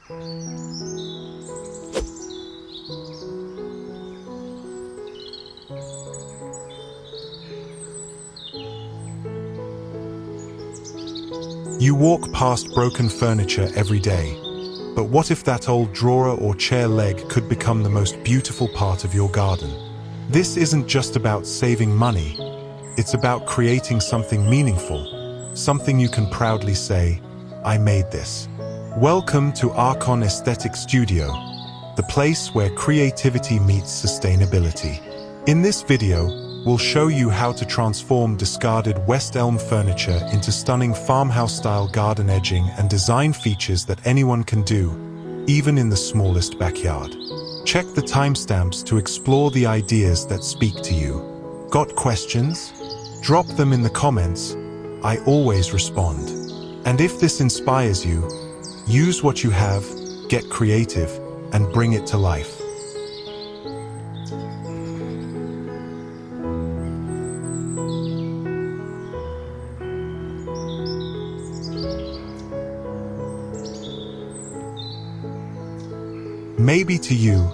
You walk past broken furniture every day, but what if that old drawer or chair leg could become the most beautiful part of your garden? This isn't just about saving money, it's about creating something meaningful, something you can proudly say, I made this. Welcome to Archon Aesthetic Studio, the place where creativity meets sustainability. In this video, we'll show you how to transform discarded West Elm furniture into stunning farmhouse-style garden edging and design features that anyone can do, even in the smallest backyard. Check the timestamps to explore the ideas that speak to you. Got questions? Drop them in the comments. I always respond. And if this inspires you, use what you have, get creative, and bring it to life. Maybe to you,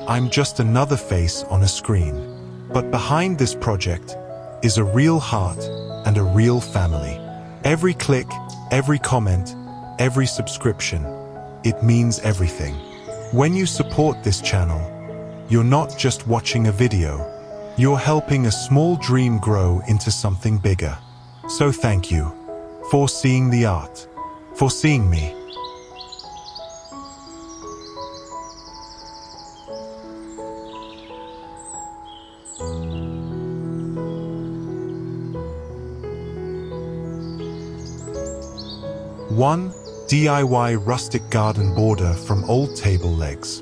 I'm just another face on a screen. But behind this project is a real heart and a real family. Every click, every comment, every subscription, it means everything. When you support this channel, you're not just watching a video, you're helping a small dream grow into something bigger. So thank you for seeing the art, for seeing me. One DIY rustic garden border from old table legs.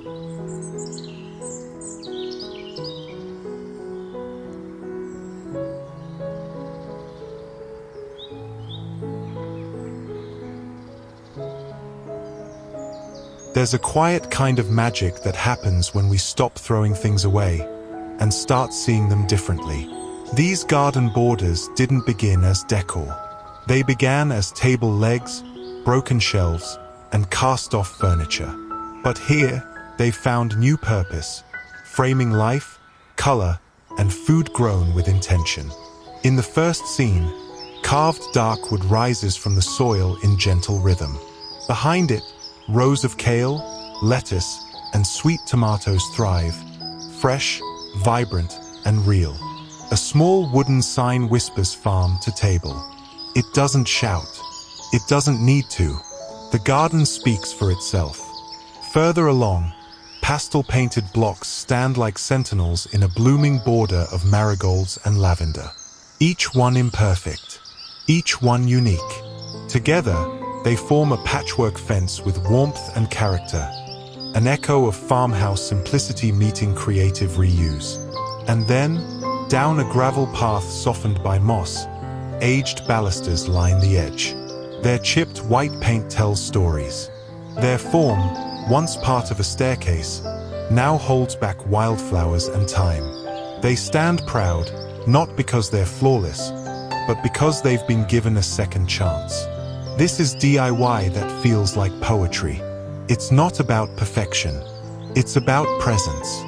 There's a quiet kind of magic that happens when we stop throwing things away and start seeing them differently. These garden borders didn't begin as decor. They began as table legs, broken shelves, and cast-off furniture. But here, they found new purpose, framing life, color, and food grown with intention. In the first scene, carved dark wood rises from the soil in gentle rhythm. Behind it, rows of kale, lettuce, and sweet tomatoes thrive, fresh, vibrant, and real. A small wooden sign whispers farm to table. It doesn't shout. It doesn't need to. The garden speaks for itself. Further along, pastel-painted blocks stand like sentinels in a blooming border of marigolds and lavender. Each one imperfect, each one unique. Together, they form a patchwork fence with warmth and character, an echo of farmhouse simplicity meeting creative reuse. And then, down a gravel path softened by moss, aged balusters line the edge. Their chipped white paint tells stories. Their form, once part of a staircase, now holds back wildflowers and time. They stand proud, not because they're flawless, but because they've been given a second chance. This is DIY that feels like poetry. It's not about perfection. It's about presence,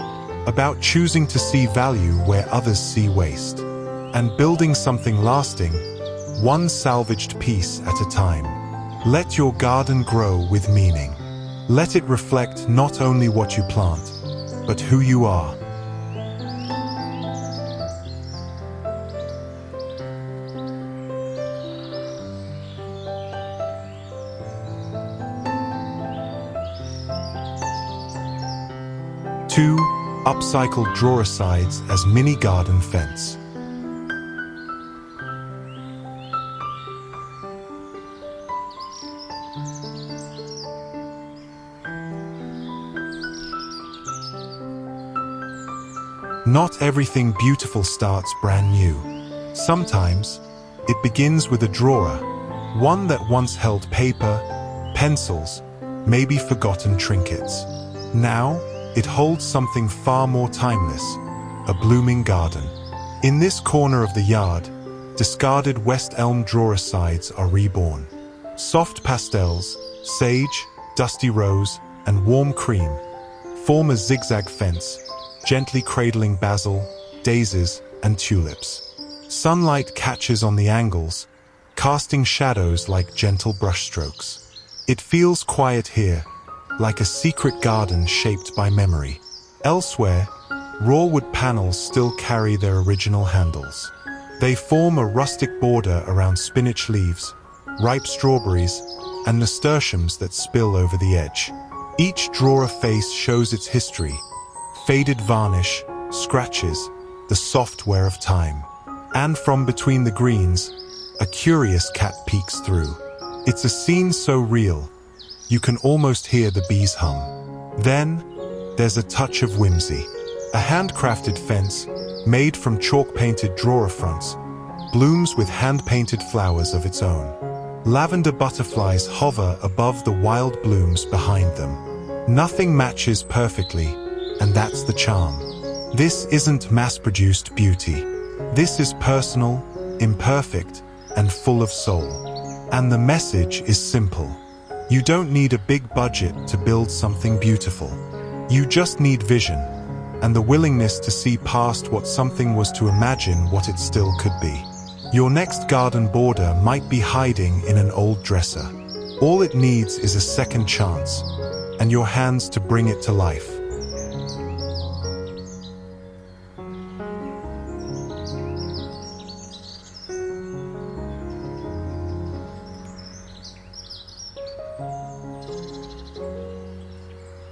about choosing to see value where others see waste, and building something lasting, one salvaged piece at a time. Let your garden grow with meaning. Let it reflect not only what you plant, but who you are. Two upcycled drawer sides as mini garden fence. Not everything beautiful starts brand new. Sometimes, it begins with a drawer, one that once held paper, pencils, maybe forgotten trinkets. Now, it holds something far more timeless, a blooming garden. In this corner of the yard, discarded West Elm drawer sides are reborn. Soft pastels, sage, dusty rose, and warm cream form a zigzag fence, gently cradling basil, daisies, and tulips. Sunlight catches on the angles, casting shadows like gentle brushstrokes. It feels quiet here, like a secret garden shaped by memory. Elsewhere, raw wood panels still carry their original handles. They form a rustic border around spinach leaves, ripe strawberries, and nasturtiums that spill over the edge. Each drawer face shows its history, faded varnish, scratches, the soft wear of time. And from between the greens, a curious cat peeks through. It's a scene so real, you can almost hear the bees hum. Then, there's a touch of whimsy. A handcrafted fence, made from chalk-painted drawer fronts, blooms with hand-painted flowers of its own. Lavender butterflies hover above the wild blooms behind them. Nothing matches perfectly, and that's the charm. This isn't mass-produced beauty. This is personal, imperfect, and full of soul. And the message is simple. You don't need a big budget to build something beautiful. You just need vision, and the willingness to see past what something was to imagine what it still could be. Your next garden border might be hiding in an old dresser. All it needs is a second chance, and your hands to bring it to life.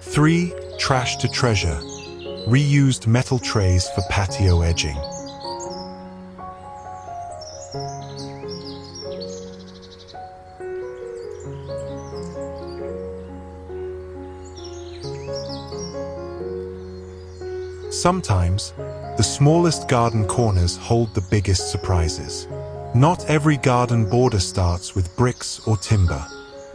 Three, trash to treasure. Reused metal trays for patio edging. Sometimes, the smallest garden corners hold the biggest surprises. Not every garden border starts with bricks or timber.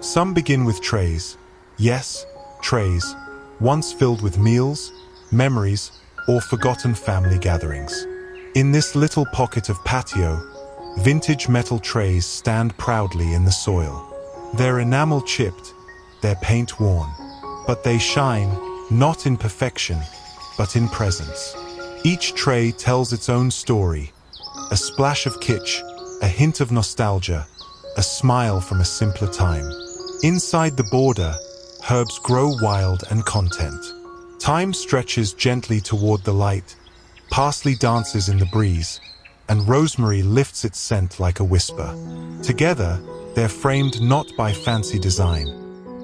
Some begin with trays. Yes, trays, once filled with meals, memories, or forgotten family gatherings. In this little pocket of patio, vintage metal trays stand proudly in the soil. Their enamel chipped, their paint worn, but they shine, not in perfection, but in presence. Each tray tells its own story, a splash of kitsch, a hint of nostalgia, a smile from a simpler time. Inside the border, herbs grow wild and content. Thyme stretches gently toward the light, parsley dances in the breeze, and rosemary lifts its scent like a whisper. Together, they're framed not by fancy design,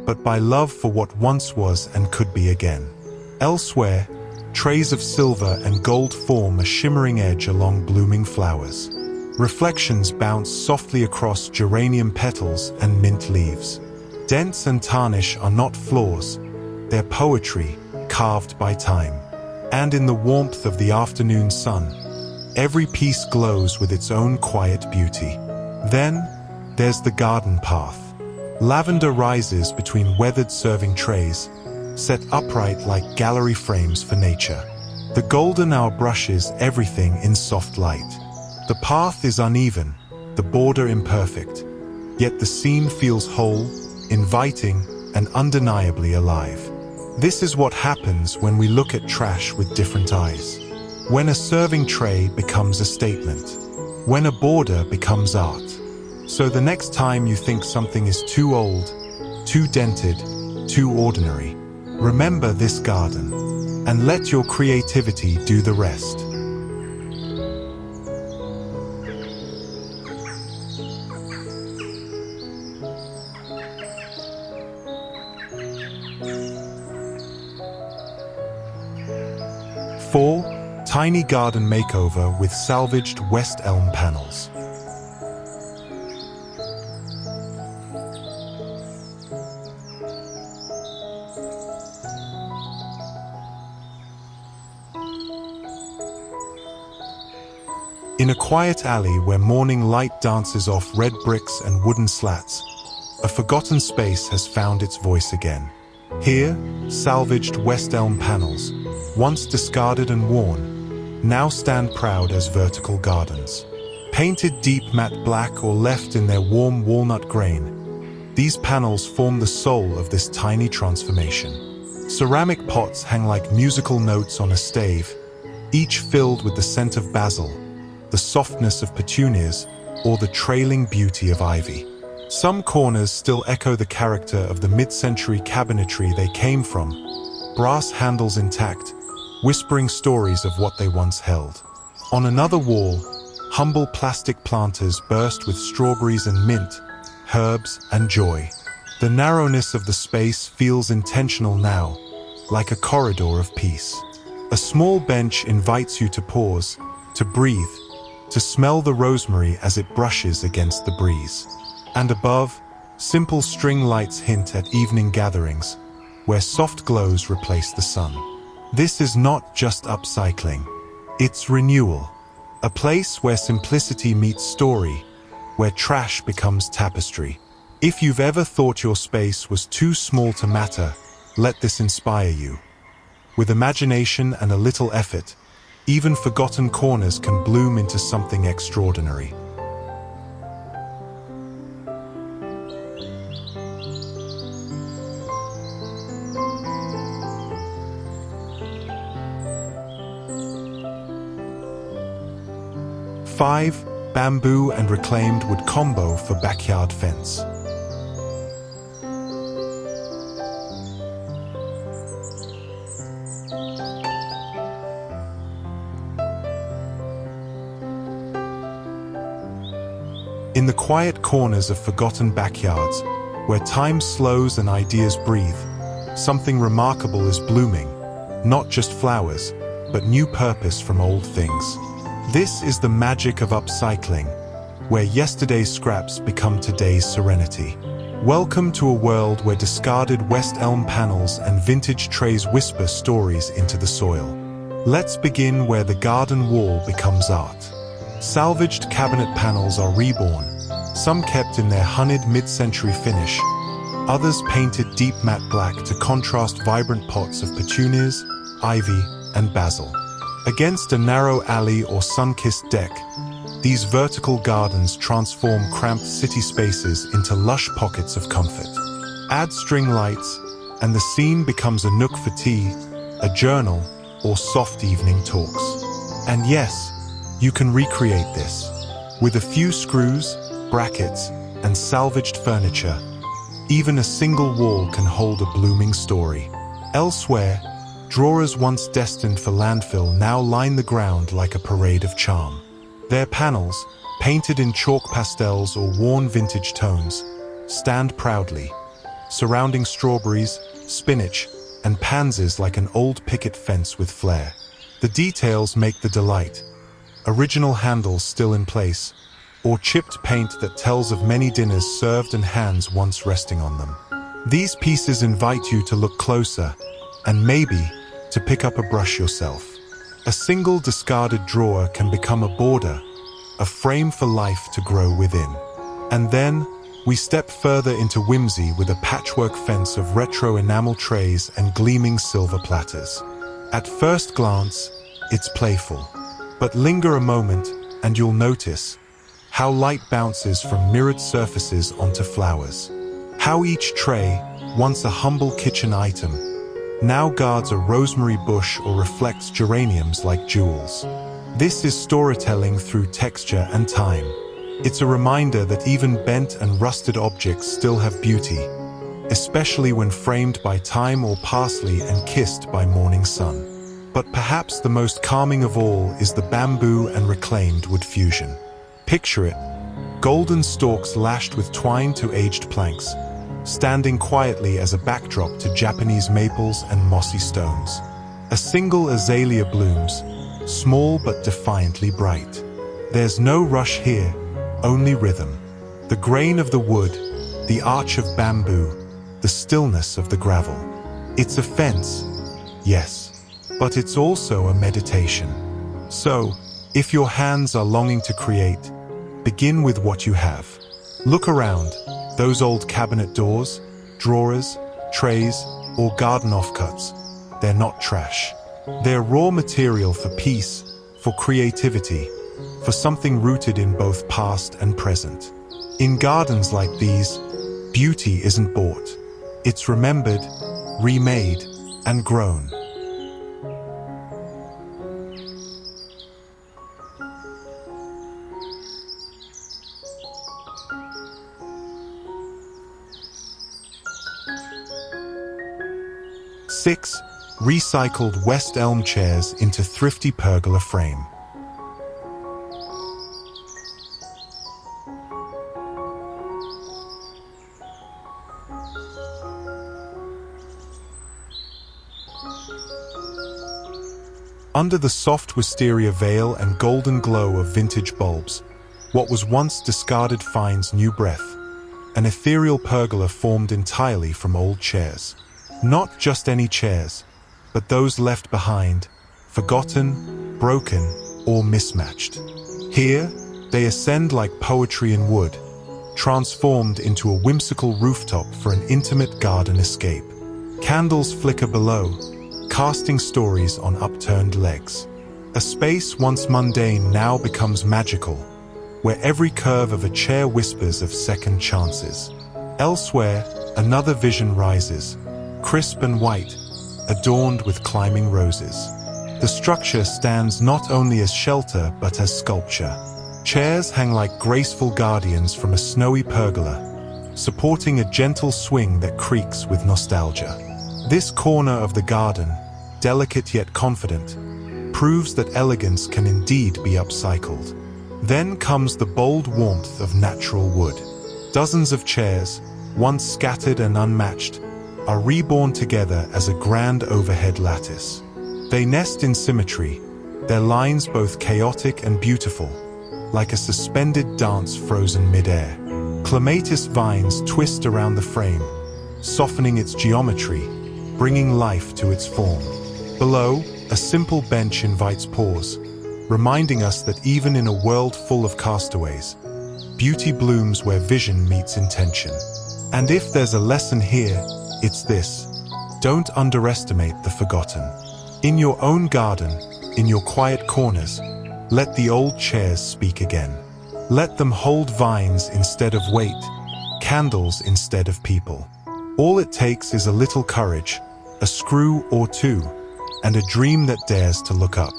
but by love for what once was and could be again. Elsewhere, trays of silver and gold form a shimmering edge along blooming flowers. Reflections bounce softly across geranium petals and mint leaves. Dents and tarnish are not flaws, they're poetry carved by time. And in the warmth of the afternoon sun, every piece glows with its own quiet beauty. Then, there's the garden path. Lavender rises between weathered serving trays, set upright like gallery frames for nature. The golden hour brushes everything in soft light. The path is uneven, the border imperfect, yet the scene feels whole, inviting, and undeniably alive. This is what happens when we look at trash with different eyes. When a serving tray becomes a statement. When a border becomes art. So the next time you think something is too old, too dented, too ordinary, remember this garden, and let your creativity do the rest. Four, tiny garden makeover with salvaged West Elm panels. In a quiet alley where morning light dances off red bricks and wooden slats, a forgotten space has found its voice again. Here, salvaged West Elm panels, once discarded and worn, now stand proud as vertical gardens. Painted deep matte black or left in their warm walnut grain, these panels form the soul of this tiny transformation. Ceramic pots hang like musical notes on a stave, each filled with the scent of basil, the softness of petunias, or the trailing beauty of ivy. Some corners still echo the character of the mid-century cabinetry they came from, brass handles intact, whispering stories of what they once held. On another wall, humble plastic planters burst with strawberries and mint, herbs and joy. The narrowness of the space feels intentional now, like a corridor of peace. A small bench invites you to pause, to breathe, to smell the rosemary as it brushes against the breeze. And above, simple string lights hint at evening gatherings, where soft glows replace the sun. This is not just upcycling, it's renewal. A place where simplicity meets story, where trash becomes tapestry. If you've ever thought your space was too small to matter, let this inspire you. With imagination and a little effort, even forgotten corners can bloom into something extraordinary. Five, bamboo and reclaimed wood combo for backyard fence. In the quiet corners of forgotten backyards, where time slows and ideas breathe, something remarkable is blooming. Not just flowers, but new purpose from old things. This is the magic of upcycling, where yesterday's scraps become today's serenity. Welcome to a world where discarded West Elm panels and vintage trays whisper stories into the soil. Let's begin where the garden wall becomes art. Salvaged cabinet panels are reborn, some kept in their honeyed mid-century finish, others painted deep matte black to contrast vibrant pots of petunias, ivy, and basil. Against a narrow alley or sun-kissed deck, these vertical gardens transform cramped city spaces into lush pockets of comfort. Add string lights, and the scene becomes a nook for tea, a journal, or soft evening talks. And yes, you can recreate this. With a few screws, brackets, and salvaged furniture, even a single wall can hold a blooming story. Elsewhere, drawers once destined for landfill now line the ground like a parade of charm. Their panels, painted in chalk pastels or worn vintage tones, stand proudly, surrounding strawberries, spinach, and pansies like an old picket fence with flair. The details make the delight. Original handles still in place, or chipped paint that tells of many dinners served and hands once resting on them. These pieces invite you to look closer, and maybe to pick up a brush yourself. A single discarded drawer can become a border, a frame for life to grow within. And then, we step further into whimsy with a patchwork fence of retro enamel trays and gleaming silver platters. At first glance, it's playful. But linger a moment and you'll notice how light bounces from mirrored surfaces onto flowers. How each tray, once a humble kitchen item, now guards a rosemary bush or reflects geraniums like jewels. This is storytelling through texture and time. It's a reminder that even bent and rusted objects still have beauty, especially when framed by time or parsley and kissed by morning sun. But perhaps the most calming of all is the bamboo and reclaimed wood fusion. Picture it, golden stalks lashed with twine to aged planks, standing quietly as a backdrop to Japanese maples and mossy stones. A single azalea blooms, small but defiantly bright. There's no rush here, only rhythm. The grain of the wood, the arch of bamboo, the stillness of the gravel. It's a fence, yes, but it's also a meditation. So, if your hands are longing to create, begin with what you have. Look around, those old cabinet doors, drawers, trays, or garden offcuts. They're not trash. They're raw material for peace, for creativity, for something rooted in both past and present. In gardens like these, beauty isn't bought. It's remembered, remade, and grown. Six, recycled West Elm chairs into Thrifty pergola frame. Under the soft wisteria veil and golden glow of vintage bulbs, what was once discarded finds new breath. An ethereal pergola formed entirely from old chairs. Not just any chairs, but those left behind, forgotten, broken, or mismatched. Here, they ascend like poetry in wood, transformed into a whimsical rooftop for an intimate garden escape. Candles flicker below, casting stories on upturned legs. A space once mundane now becomes magical, where every curve of a chair whispers of second chances. Elsewhere, another vision rises, crisp and white, adorned with climbing roses. The structure stands not only as shelter but as sculpture. Chairs hang like graceful guardians from a snowy pergola, supporting a gentle swing that creaks with nostalgia. This corner of the garden, delicate yet confident, proves that elegance can indeed be upcycled. Then comes the bold warmth of natural wood. Dozens of chairs, once scattered and unmatched, are reborn together as a grand overhead lattice. They nest in symmetry, their lines both chaotic and beautiful, like a suspended dance frozen mid-air. Clematis vines twist around the frame, softening its geometry, bringing life to its form. Below, a simple bench invites pause, reminding us that even in a world full of castaways, beauty blooms where vision meets intention. And if there's a lesson here, it's this: don't underestimate the forgotten. In your own garden, in your quiet corners, let the old chairs speak again. Let them hold vines instead of weight, candles instead of people. All it takes is a little courage, a screw or two, and a dream that dares to look up.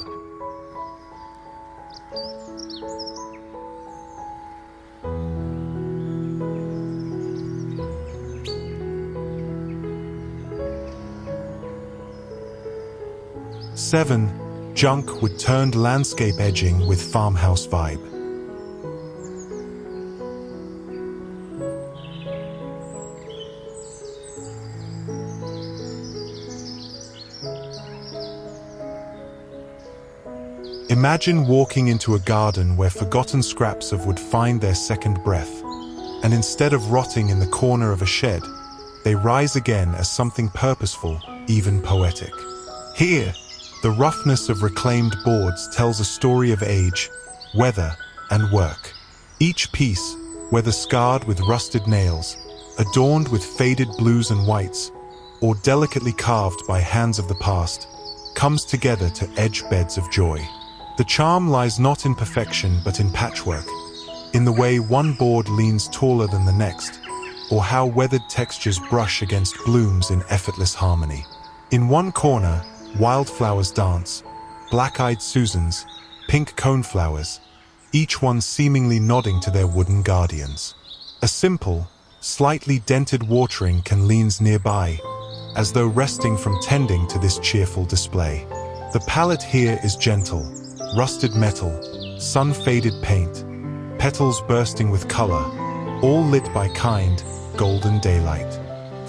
Seven, junk wood turned landscape edging with farmhouse vibe. Imagine walking into a garden where forgotten scraps of wood find their second breath, and instead of rotting in the corner of a shed, they rise again as something purposeful, even poetic. Here, the roughness of reclaimed boards tells a story of age, weather, and work. Each piece, whether scarred with rusted nails, adorned with faded blues and whites, or delicately carved by hands of the past, comes together to edge beds of joy. The charm lies not in perfection but in patchwork, in the way one board leans taller than the next, or how weathered textures brush against blooms in effortless harmony. In one corner, wildflowers dance, black-eyed Susans, pink coneflowers, each one seemingly nodding to their wooden guardians. A simple, slightly dented watering can leans nearby, as though resting from tending to this cheerful display. The palette here is gentle, rusted metal, sun-faded paint, petals bursting with color, all lit by kind, golden daylight.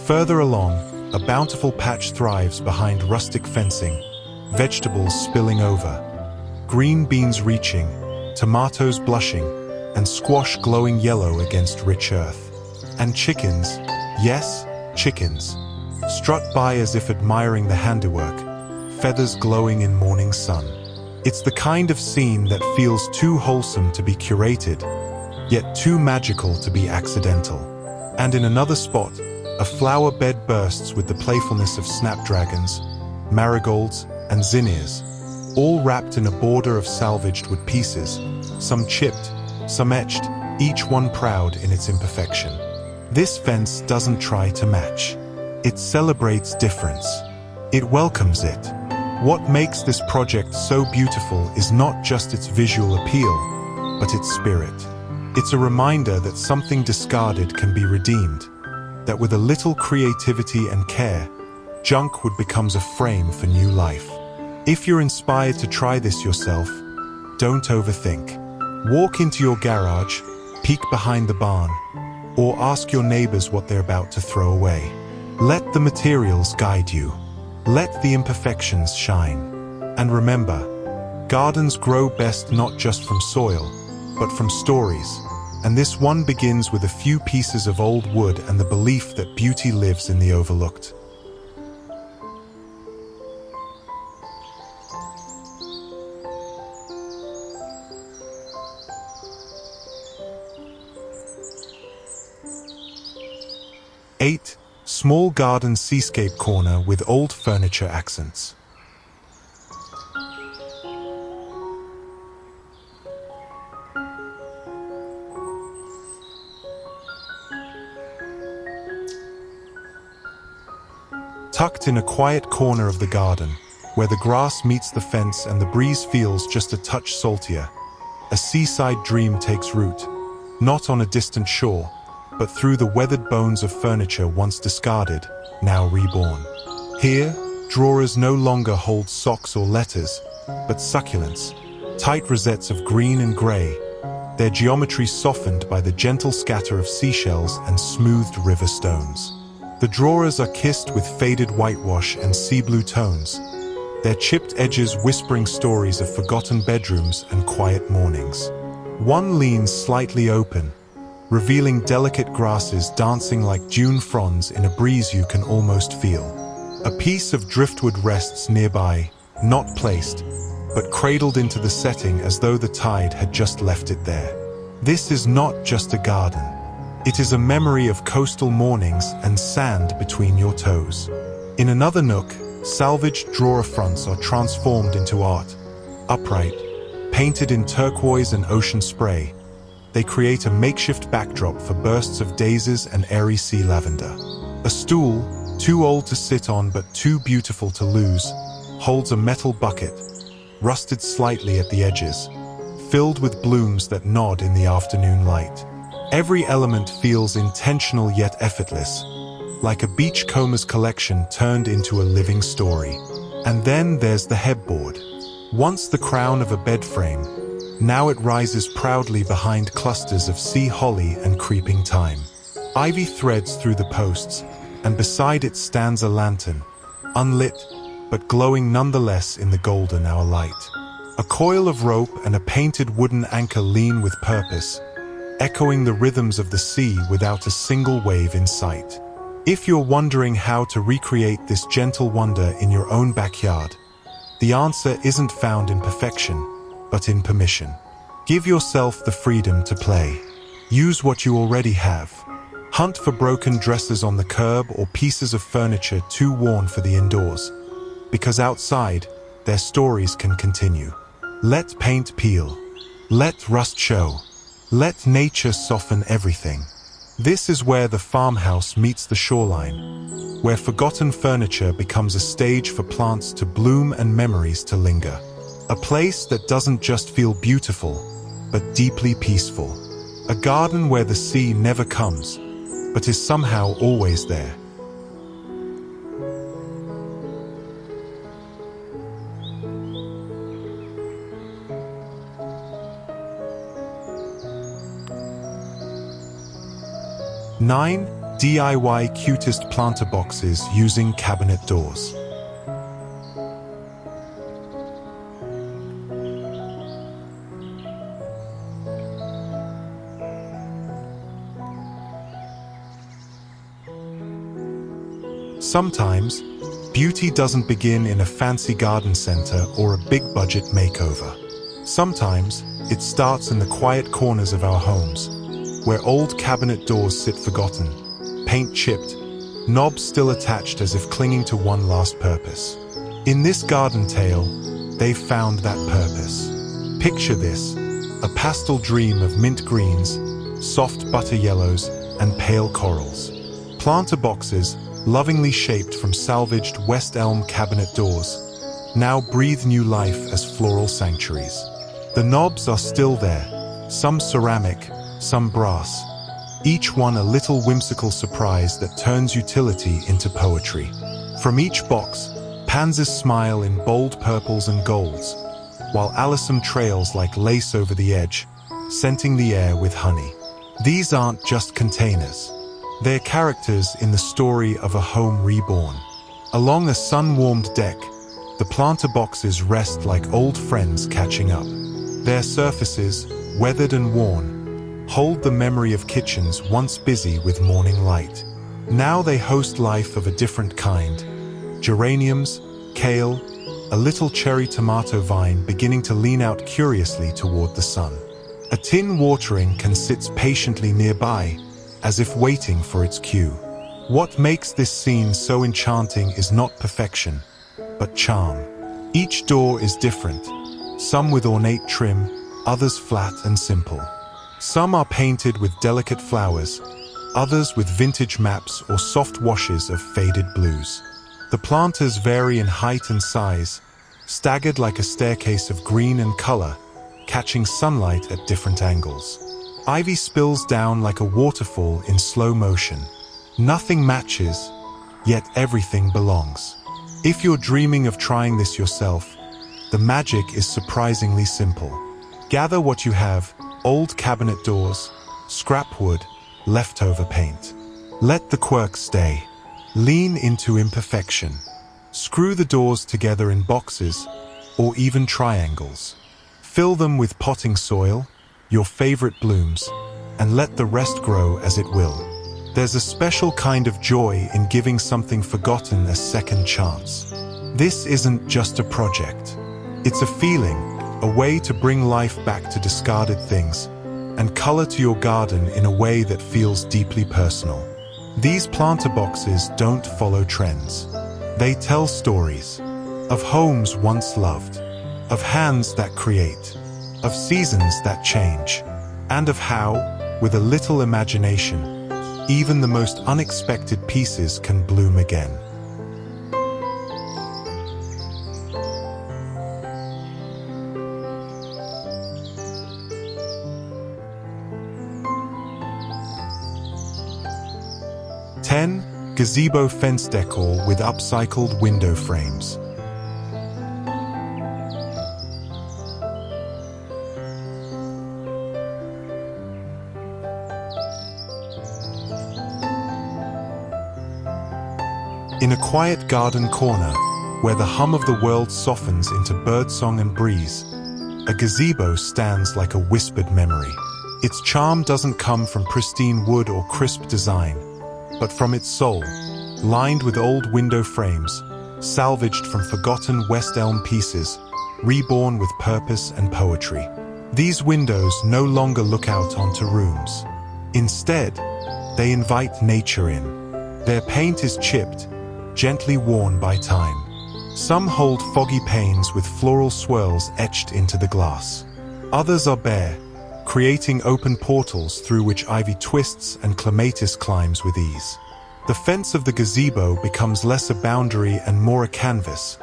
Further along, a bountiful patch thrives behind rustic fencing, vegetables spilling over, green beans reaching, tomatoes blushing, and squash glowing yellow against rich earth. And chickens, yes, chickens, strut by as if admiring the handiwork, feathers glowing in morning sun. It's the kind of scene that feels too wholesome to be curated, yet too magical to be accidental. And in another spot, a flower bed bursts with the playfulness of snapdragons, marigolds, and zinnias, all wrapped in a border of salvaged wood pieces, some chipped, some etched, each one proud in its imperfection. This fence doesn't try to match. It celebrates difference. It welcomes it. What makes this project so beautiful is not just its visual appeal, but its spirit. It's a reminder that something discarded can be redeemed, that with a little creativity and care, junk would become a frame for new life. If you're inspired to try this yourself, don't overthink. Walk into your garage, peek behind the barn, or ask your neighbors what they're about to throw away. Let the materials guide you. Let the imperfections shine. And remember, gardens grow best not just from soil, but from stories. And this one begins with a few pieces of old wood and the belief that beauty lives in the overlooked. Eight, small garden seascape corner with old furniture accents. Tucked in a quiet corner of the garden, where the grass meets the fence and the breeze feels just a touch saltier, a seaside dream takes root, not on a distant shore, but through the weathered bones of furniture once discarded, now reborn. Here, drawers no longer hold socks or letters, but succulents, tight rosettes of green and grey, their geometry softened by the gentle scatter of seashells and smoothed river stones. The drawers are kissed with faded whitewash and sea blue tones, their chipped edges whispering stories of forgotten bedrooms and quiet mornings. One leans slightly open, revealing delicate grasses dancing like June fronds in a breeze you can almost feel. A piece of driftwood rests nearby, not placed, but cradled into the setting as though the tide had just left it there. This is not just a garden. It is a memory of coastal mornings and sand between your toes. In another nook, salvaged drawer fronts are transformed into art. Upright, painted in turquoise and ocean spray, they create a makeshift backdrop for bursts of daisies and airy sea lavender. A stool, too old to sit on but too beautiful to lose, holds a metal bucket, rusted slightly at the edges, filled with blooms that nod in the afternoon light. Every element feels intentional yet effortless, like a beachcomber's collection turned into a living story. And then there's the headboard. Once the crown of a bed frame, now it rises proudly behind clusters of sea holly and creeping thyme. Ivy threads through the posts, and beside it stands a lantern, unlit, but glowing nonetheless in the golden hour light. A coil of rope and a painted wooden anchor lean with purpose, echoing the rhythms of the sea without a single wave in sight. If you're wondering how to recreate this gentle wonder in your own backyard, the answer isn't found in perfection, but in permission. Give yourself the freedom to play. Use what you already have. Hunt for broken dressers on the curb or pieces of furniture too worn for the indoors. Because outside, their stories can continue. Let paint peel. Let rust show. Let nature soften everything. This is where the farmhouse meets the shoreline, where forgotten furniture becomes a stage for plants to bloom and memories to linger. A place that doesn't just feel beautiful, but deeply peaceful. A garden where the sea never comes, but is somehow always there. Nine, DIY Cutest planter boxes using cabinet doors. Sometimes, beauty doesn't begin in a fancy garden center or a big-budget makeover. Sometimes, it starts in the quiet corners of our homes, where old cabinet doors sit forgotten, paint chipped, knobs still attached as if clinging to one last purpose. In this garden tale, they've found that purpose. Picture this, a pastel dream of mint greens, soft butter yellows, and pale corals. Planter boxes, lovingly shaped from salvaged West Elm cabinet doors, now breathe new life as floral sanctuaries. The knobs are still there, some ceramic, some brass, each one a little whimsical surprise that turns utility into poetry. From each box, pansies smile in bold purples and golds, while alyssum trails like lace over the edge, scenting the air with honey. These aren't just containers. They're characters in the story of a home reborn. Along a sun-warmed deck, the planter boxes rest like old friends catching up. Their surfaces, weathered and worn, hold the memory of kitchens once busy with morning light. Now they host life of a different kind. Geraniums, kale, a little cherry tomato vine beginning to lean out curiously toward the sun. A tin watering can sit patiently nearby, as if waiting for its cue. What makes this scene so enchanting is not perfection, but charm. Each door is different, some with ornate trim, others flat and simple. Some are painted with delicate flowers, others with vintage maps or soft washes of faded blues. The planters vary in height and size, staggered like a staircase of green and color, catching sunlight at different angles. Ivy spills down like a waterfall in slow motion. Nothing matches, yet everything belongs. If you're dreaming of trying this yourself, the magic is surprisingly simple. Gather what you have: old cabinet doors, scrap wood, leftover paint. Let the quirks stay. Lean into imperfection. Screw the doors together in boxes or even triangles. Fill them with potting soil, your favorite blooms, and let the rest grow as it will. There's a special kind of joy in giving something forgotten a second chance. This isn't just a project. It's a feeling, a way to bring life back to discarded things, and color to your garden in a way that feels deeply personal. These planter boxes don't follow trends. They tell stories of homes once loved, of hands that create, of seasons that change, and of how, with a little imagination, even the most unexpected pieces can bloom again. Gazebo fence decor with upcycled window frames. In a quiet garden corner, where the hum of the world softens into birdsong and breeze, a gazebo stands like a whispered memory. Its charm doesn't come from pristine wood or crisp design, but from its soul, lined with old window frames, salvaged from forgotten West Elm pieces, reborn with purpose and poetry. These windows no longer look out onto rooms. Instead, they invite nature in. Their paint is chipped, gently worn by time. Some hold foggy panes with floral swirls etched into the glass. Others are bare, creating open portals through which ivy twists and clematis climbs with ease. The fence of the gazebo becomes less a boundary and more a canvas,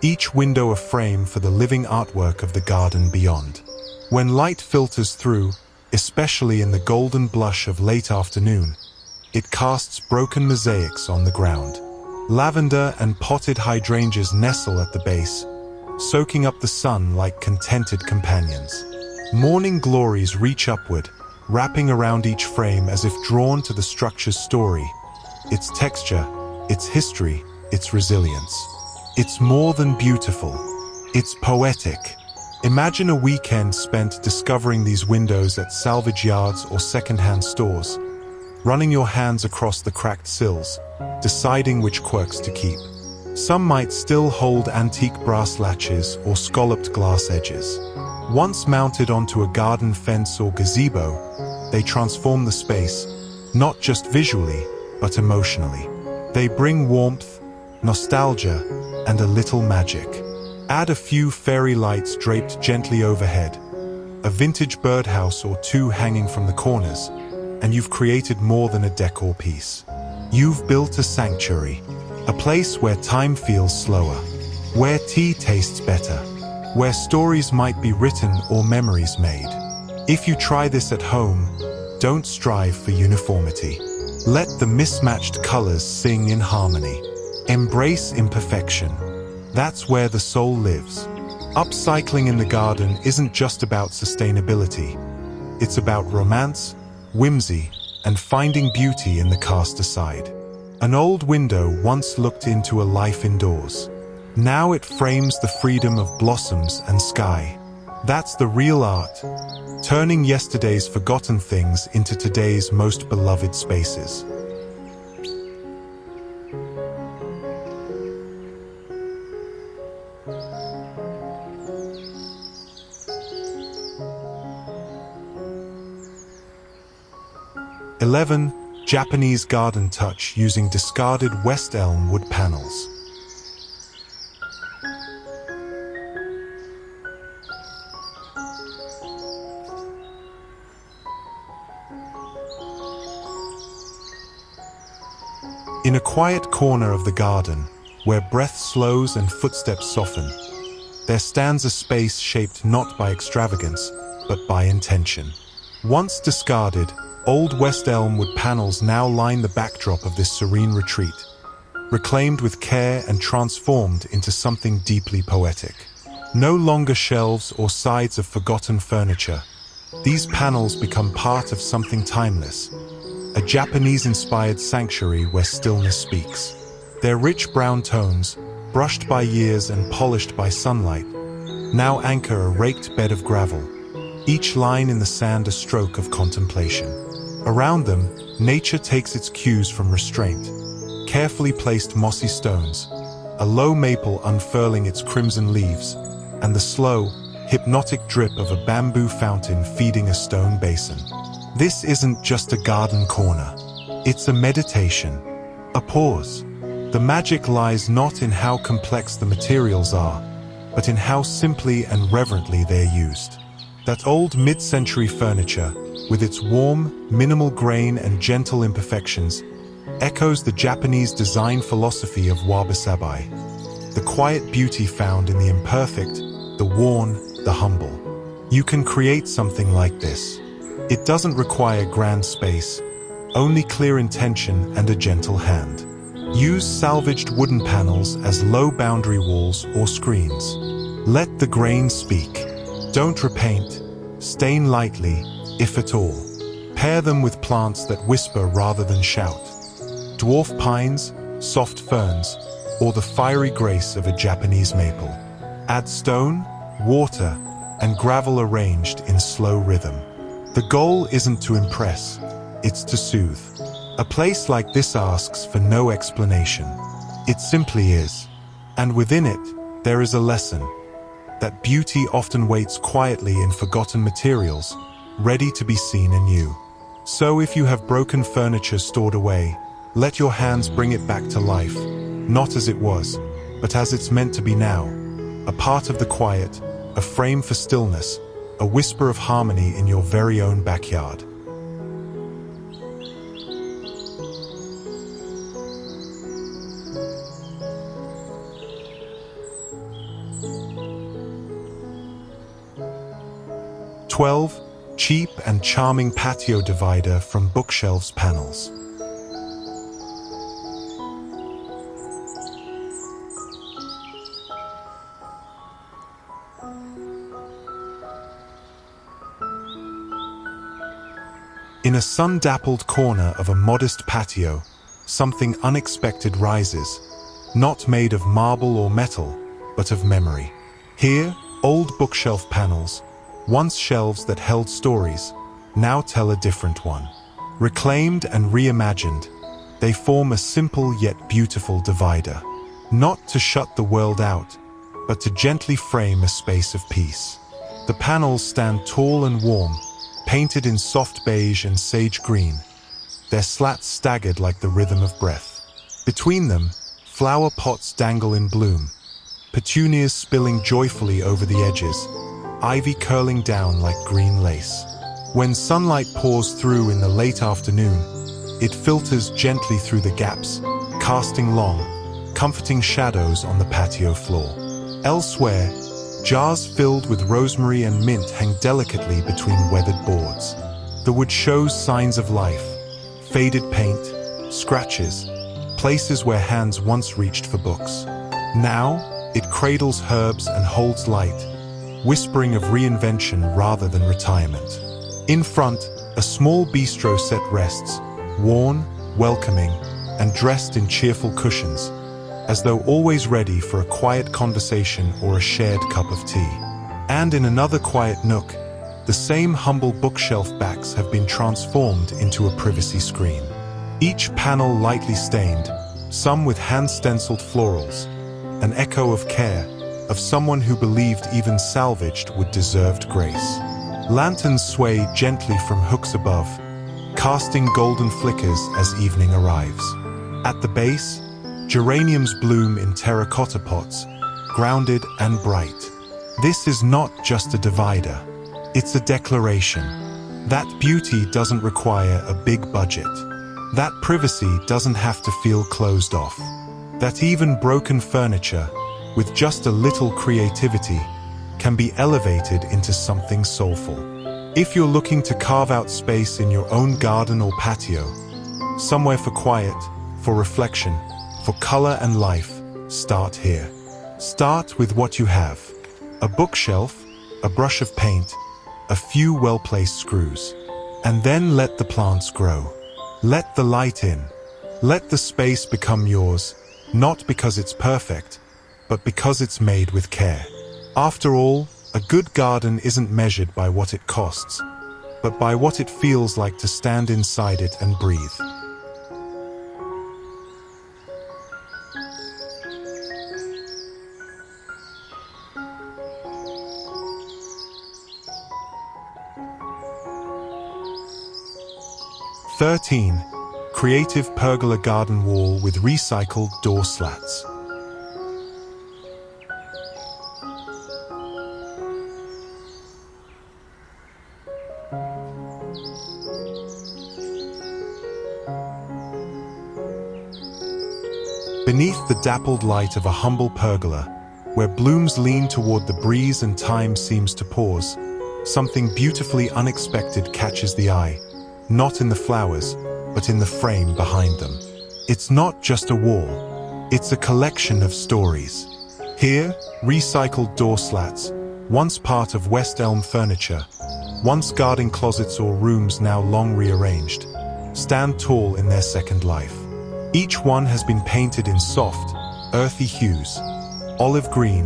each window a frame for the living artwork of the garden beyond. When light filters through, especially in the golden blush of late afternoon, it casts broken mosaics on the ground. Lavender and potted hydrangeas nestle at the base, soaking up the sun like contented companions. Morning glories reach upward, wrapping around each frame as if drawn to the structure's story, its texture, its history, its resilience. It's more than beautiful. It's poetic. Imagine a weekend spent discovering these windows at salvage yards or secondhand stores, running your hands across the cracked sills, deciding which quirks to keep. Some might still hold antique brass latches or scalloped glass edges. Once mounted onto a garden fence or gazebo, they transform the space, not just visually, but emotionally. They bring warmth, nostalgia, and a little magic. Add a few fairy lights draped gently overhead, a vintage birdhouse or two hanging from the corners, and you've created more than a decor piece. You've built a sanctuary, a place where time feels slower, where tea tastes better, where stories might be written or memories made. If you try this at home, don't strive for uniformity. Let the mismatched colors sing in harmony. Embrace imperfection. That's where the soul lives. Upcycling in the garden isn't just about sustainability. It's about romance, whimsy, and finding beauty in the cast aside. An old window once looked into a life indoors. Now it frames the freedom of blossoms and sky. That's the real art, turning yesterday's forgotten things into today's most beloved spaces. (11) Japanese garden touch using discarded West Elm wood panels. In a quiet corner of the garden, where breath slows and footsteps soften, there stands a space shaped not by extravagance, but by intention. Once discarded, old West Elm wood panels now line the backdrop of this serene retreat, reclaimed with care and transformed into something deeply poetic. No longer shelves or sides of forgotten furniture, these panels become part of something timeless, a Japanese-inspired sanctuary where stillness speaks. Their rich brown tones, brushed by years and polished by sunlight, now anchor a raked bed of gravel, each line in the sand a stroke of contemplation. Around them, nature takes its cues from restraint. Carefully placed mossy stones, a low maple unfurling its crimson leaves, and the slow, hypnotic drip of a bamboo fountain feeding a stone basin. This isn't just a garden corner. It's a meditation, a pause. The magic lies not in how complex the materials are, but in how simply and reverently they're used. That old mid-century furniture, with its warm, minimal grain and gentle imperfections, echoes the Japanese design philosophy of wabi-sabi, the quiet beauty found in the imperfect, the worn, the humble. You can create something like this. It doesn't require grand space, only clear intention and a gentle hand. Use salvaged wooden panels as low boundary walls or screens. Let the grain speak. Don't repaint, stain lightly, if at all. Pair them with plants that whisper rather than shout. Dwarf pines, soft ferns, or the fiery grace of a Japanese maple. Add stone, water, and gravel arranged in slow rhythm. The goal isn't to impress, it's to soothe. A place like this asks for no explanation. It simply is. And within it, there is a lesson. That beauty often waits quietly in forgotten materials, ready to be seen anew. So if you have broken furniture stored away, let your hands bring it back to life, not as it was, but as it's meant to be now. A part of the quiet, a frame for stillness, a whisper of harmony in your very own backyard. (12) Cheap and charming patio divider from Bookshelves panels. In a sun-dappled corner of a modest patio, something unexpected rises, not made of marble or metal, but of memory. Here, old bookshelf panels, once shelves that held stories, now tell a different one. Reclaimed and reimagined, they form a simple yet beautiful divider. Not to shut the world out, but to gently frame a space of peace. The panels stand tall and warm, painted in soft beige and sage green, their slats staggered like the rhythm of breath. Between them, flower pots dangle in bloom, petunias spilling joyfully over the edges, ivy curling down like green lace. When sunlight pours through in the late afternoon, It filters gently through the gaps, casting long, comforting shadows on the patio floor. Elsewhere, jars filled with rosemary and mint hang delicately between weathered boards. The wood shows signs of life, faded paint, scratches, places where hands once reached for books. Now, it cradles herbs and holds light, whispering of reinvention rather than retirement. In front, a small bistro set rests, worn, welcoming, and dressed in cheerful cushions, as though always ready for a quiet conversation or a shared cup of tea. And in another quiet nook, the same humble bookshelf backs have been transformed into a privacy screen. Each panel lightly stained, some with hand-stenciled florals, an echo of care, of someone who believed even salvaged would deserved grace. Lanterns sway gently from hooks above, casting golden flickers as evening arrives. At the base, geraniums bloom in terracotta pots, grounded and bright. This is not just a divider, it's a declaration. That beauty doesn't require a big budget. That privacy doesn't have to feel closed off. That even broken furniture, with just a little creativity, can be elevated into something soulful. If you're looking to carve out space in your own garden or patio, somewhere for quiet, for reflection, for color and life, start here. Start with what you have. A bookshelf, a brush of paint, a few well-placed screws. And then let the plants grow. Let the light in. Let the space become yours, not because it's perfect, but because it's made with care. After all, a good garden isn't measured by what it costs, but by what it feels like to stand inside it and breathe. (13) Creative pergola garden wall with recycled door slats. Beneath the dappled light of a humble pergola, where blooms lean toward the breeze and time seems to pause, something beautifully unexpected catches the eye, not in the flowers, but in the frame behind them. It's not just a wall, it's a collection of stories. Here, recycled door slats, once part of West Elm furniture, once guarding closets or rooms now long rearranged, stand tall in their second life. Each one has been painted in soft, earthy hues, olive green,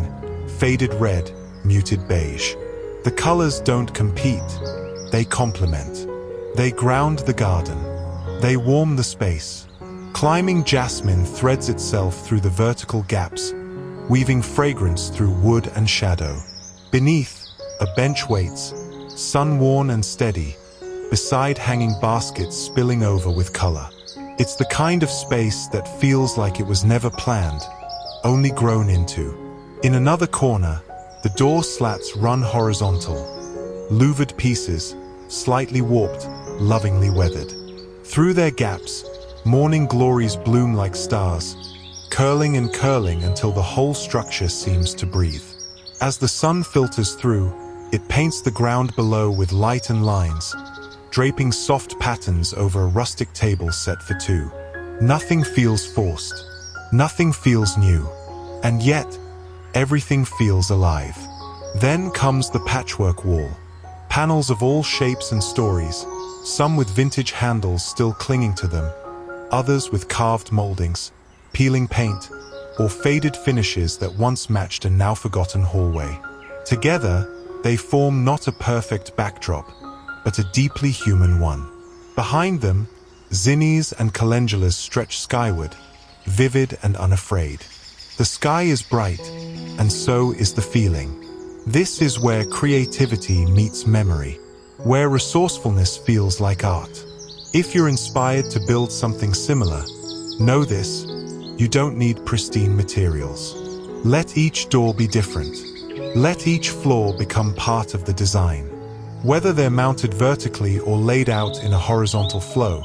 faded red, muted beige. The colors don't compete, they complement. They ground the garden. They warm the space. Climbing jasmine threads itself through the vertical gaps, weaving fragrance through wood and shadow. Beneath, a bench waits, sun-worn and steady, beside hanging baskets spilling over with color. It's the kind of space that feels like it was never planned, only grown into. In another corner, the door slats run horizontal, louvered pieces, slightly warped, lovingly weathered. Through their gaps, morning glories bloom like stars, curling and curling until the whole structure seems to breathe. As the sun filters through, it paints the ground below with light and lines, draping soft patterns over a rustic table set for two. Nothing feels forced, nothing feels new, and yet, everything feels alive. Then comes the patchwork wall, panels of all shapes and stories, some with vintage handles still clinging to them, others with carved moldings, peeling paint, or faded finishes that once matched a now-forgotten hallway. Together, they form not a perfect backdrop, but a deeply human one. Behind them, zinnias and calendulas stretch skyward, vivid and unafraid. The sky is bright, and so is the feeling. This is where creativity meets memory, where resourcefulness feels like art. If you're inspired to build something similar, know this: you don't need pristine materials. Let each door be different. Let each floor become part of the design. Whether they're mounted vertically or laid out in a horizontal flow,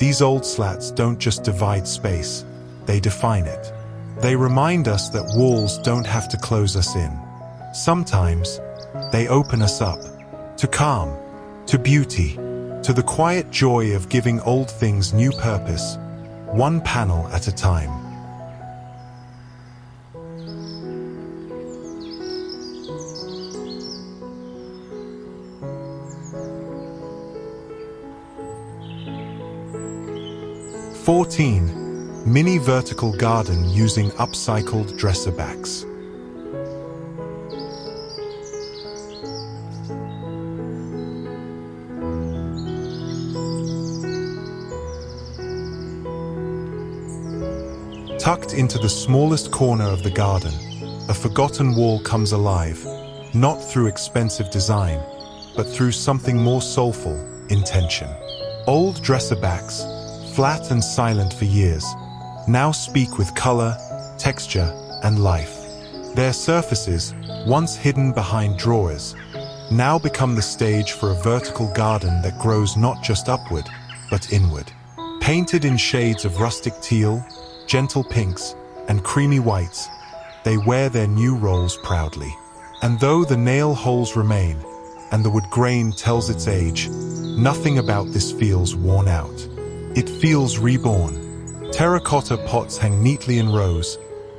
These old slats don't just divide space, they define it. They remind us that walls don't have to close us in. Sometimes, they open us up to calm, to beauty, to the quiet joy of giving old things new purpose, one panel at a time. "14. Mini vertical garden using upcycled dresser backs." Tucked into the smallest corner of the garden, a forgotten wall comes alive, not through expensive design, but through something more soulful: intention. Old dresser backs, flat and silent for years, now speak with color, texture, and life. Their surfaces, once hidden behind drawers, now become the stage for a vertical garden that grows not just upward, but inward. Painted in shades of rustic teal, gentle pinks, and creamy whites, they wear their new roles proudly. And though the nail holes remain, and the wood grain tells its age, nothing about this feels worn out. It feels reborn. Terracotta pots hang neatly in rows,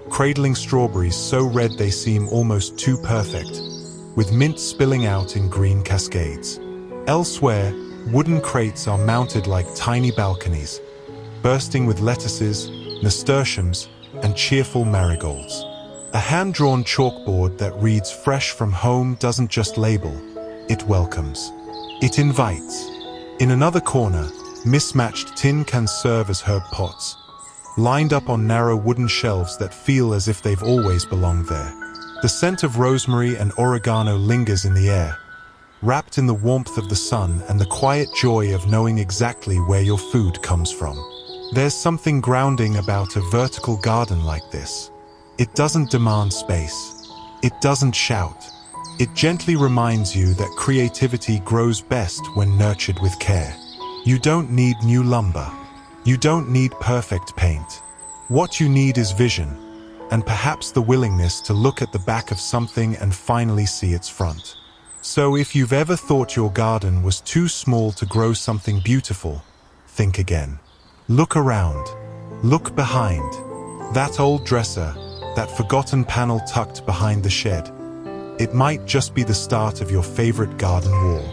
cradling strawberries so red they seem almost too perfect, with mint spilling out in green cascades. Elsewhere, wooden crates are mounted like tiny balconies, bursting with lettuces, nasturtiums, and cheerful marigolds. A hand-drawn chalkboard that reads "Fresh from Home" doesn't just label, it welcomes. It invites. In another corner, mismatched tin cans serve as herb pots, lined up on narrow wooden shelves that feel as if they've always belonged there. The scent of rosemary and oregano lingers in the air, wrapped in the warmth of the sun and the quiet joy of knowing exactly where your food comes from. There's something grounding about a vertical garden like this. It doesn't demand space. It doesn't shout. It gently reminds you that creativity grows best when nurtured with care. You don't need new lumber. You don't need perfect paint. What you need is vision, and perhaps the willingness to look at the back of something and finally see its front. So if you've ever thought your garden was too small to grow something beautiful, think again. Look around. Look behind. That old dresser, that forgotten panel tucked behind the shed. It might just be the start of your favorite garden wall.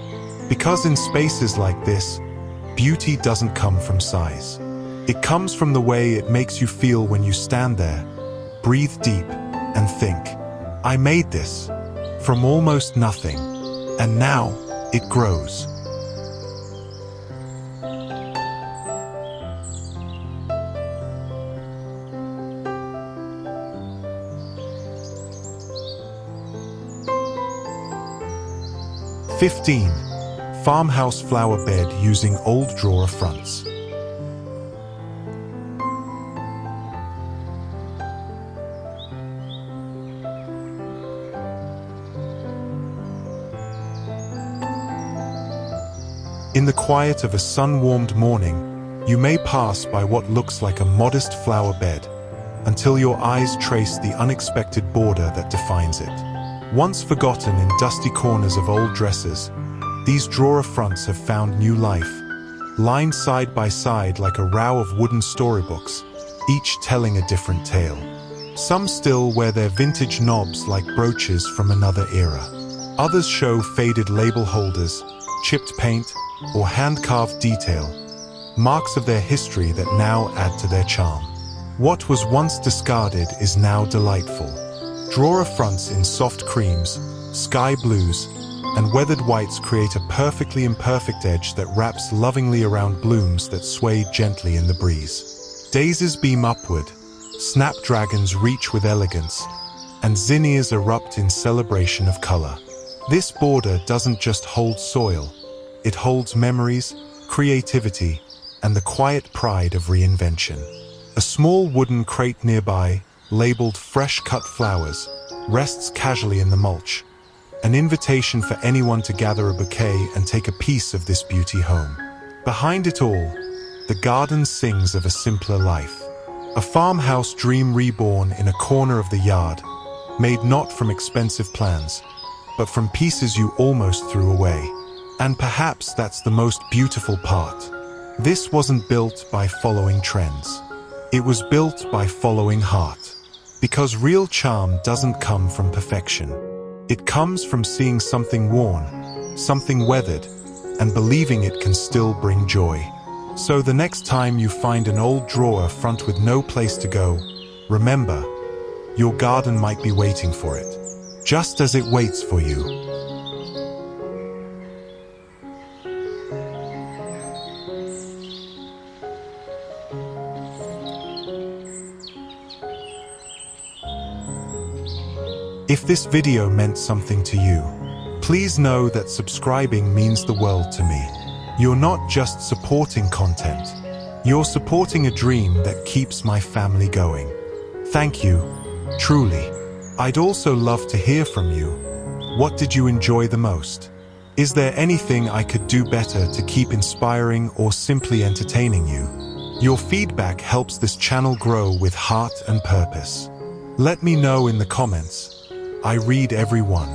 Because in spaces like this, beauty doesn't come from size. It comes from the way it makes you feel when you stand there, breathe deep, and think, I made this from almost nothing, and now it grows. "15. Farmhouse flower bed using old drawer fronts." In the quiet of a sun-warmed morning, you may pass by what looks like a modest flower bed, until your eyes trace the unexpected border that defines it. Once forgotten in dusty corners of old dressers, these drawer fronts have found new life, lined side by side like a row of wooden storybooks, each telling a different tale. Some still wear their vintage knobs like brooches from another era. Others show faded label holders, chipped paint, or hand-carved detail, marks of their history that now add to their charm. What was once discarded is now delightful. Drawer fronts in soft creams, sky blues, and weathered whites create a perfectly imperfect edge that wraps lovingly around blooms that sway gently in the breeze. Daisies beam upward, snapdragons reach with elegance, and zinnias erupt in celebration of color. This border doesn't just hold soil, it holds memories, creativity, and the quiet pride of reinvention. A small wooden crate nearby, labeled "Fresh Cut Flowers," rests casually in the mulch, an invitation for anyone to gather a bouquet and take a piece of this beauty home. Behind it all, the garden sings of a simpler life. A farmhouse dream reborn in a corner of the yard, made not from expensive plans, but from pieces you almost threw away. And perhaps that's the most beautiful part. This wasn't built by following trends. It was built by following heart. Because real charm doesn't come from perfection. It comes from seeing something worn, something weathered, and believing it can still bring joy. So the next time you find an old drawer front with no place to go, remember, your garden might be waiting for it, just as it waits for you. If this video meant something to you, please know that subscribing means the world to me. You're not just supporting content, you're supporting a dream that keeps my family going. Thank you, truly. I'd also love to hear from you. What did you enjoy the most? Is there anything I could do better to keep inspiring or simply entertaining you? Your feedback helps this channel grow with heart and purpose. Let me know in the comments. I read every one.